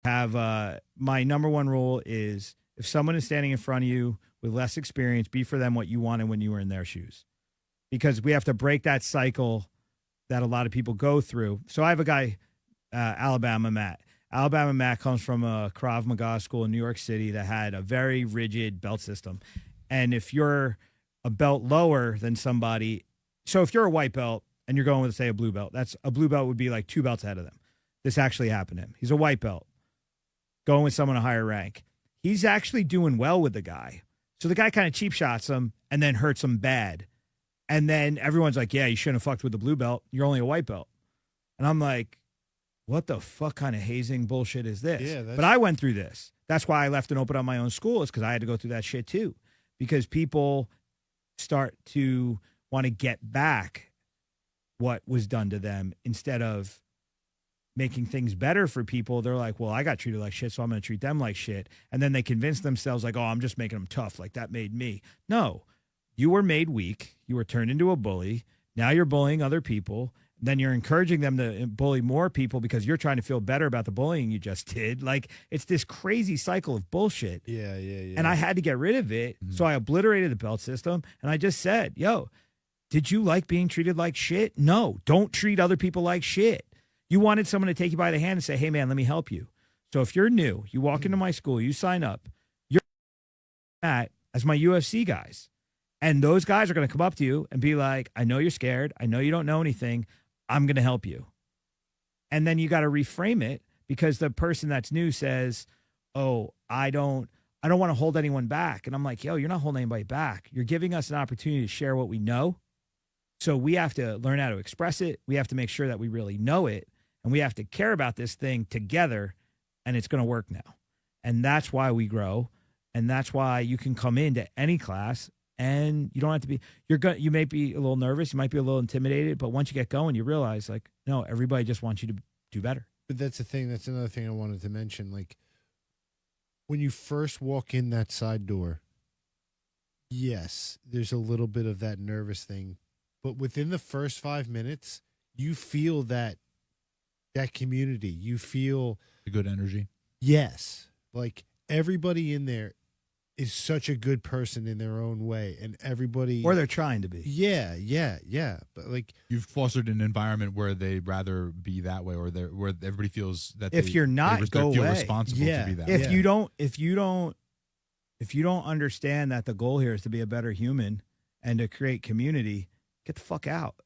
Have my number one rule is if someone is standing in front of you with less experience, be for them what you wanted when you were in their shoes. Because we have to break that cycle that a lot of people go through. So I have a guy, Alabama Matt. Alabama Matt comes from a Krav Maga school in New York City that had a very rigid belt system. And if you're a belt lower than somebody, so if you're a white belt and you're going with, say, a blue belt, that's a blue belt would be like 2 belts ahead of them. This actually happened to him. He's a white belt going with someone a higher rank. He's actually doing well with the guy. So the guy kind of cheap shots him and then hurts him bad. And then everyone's like, yeah, you shouldn't have fucked with the blue belt. You're only a white belt. And I'm like, what the fuck kind of hazing bullshit is this? Yeah, but I went through this. That's why I left and opened up my own school, is because I had to go through that shit too. Because people start to want to get back what was done to them instead of making things better for people. They're like, well, I got treated like shit, so I'm going to treat them like shit. And then they convince themselves like, oh, I'm just making them tough. Like that made me. No, you were made weak. You were turned into a bully. Now you're bullying other people. Then you're encouraging them to bully more people because you're trying to feel better about the bullying you just did. Like, it's this crazy cycle of bullshit. Yeah. And I had to get rid of it. So I obliterated the belt system. And I just said, yo, did you like being treated like shit? No, don't treat other people like shit. You wanted someone to take you by the hand and say, hey, man, let me help you. So if you're new, you walk into my school, you sign up, you're at as my UFC guys. And those guys are going to come up to you and be like, I know you're scared. I know you don't know anything. I'm going to help you. And then you got to reframe it, because the person that's new says, oh, I don't want to hold anyone back. And I'm like, yo, you're not holding anybody back. You're giving us an opportunity to share what we know. So we have to learn how to express it. We have to make sure that we really know it. And we have to care about this thing together. And it's going to work now. And that's why we grow. And that's why you can come into any class and you don't have to be, you may be a little nervous. You might be a little intimidated. But once you get going, you realize, like, no, everybody just wants you to do better. But that's the thing. That's another thing I wanted to mention. Like, when you first walk in that side door, yes, there's a little bit of that nervous thing. But within the first 5 minutes, you feel that community. You feel a good energy. Yes. Like, everybody in there is such a good person in their own way, and everybody, or they're trying to be. Yeah. But like, you've fostered an environment where they'd rather be that way, or where everybody feels that if you're not, go feel away. Responsible to be that. If you don't understand that the goal here is to be a better human and to create community, get the fuck out.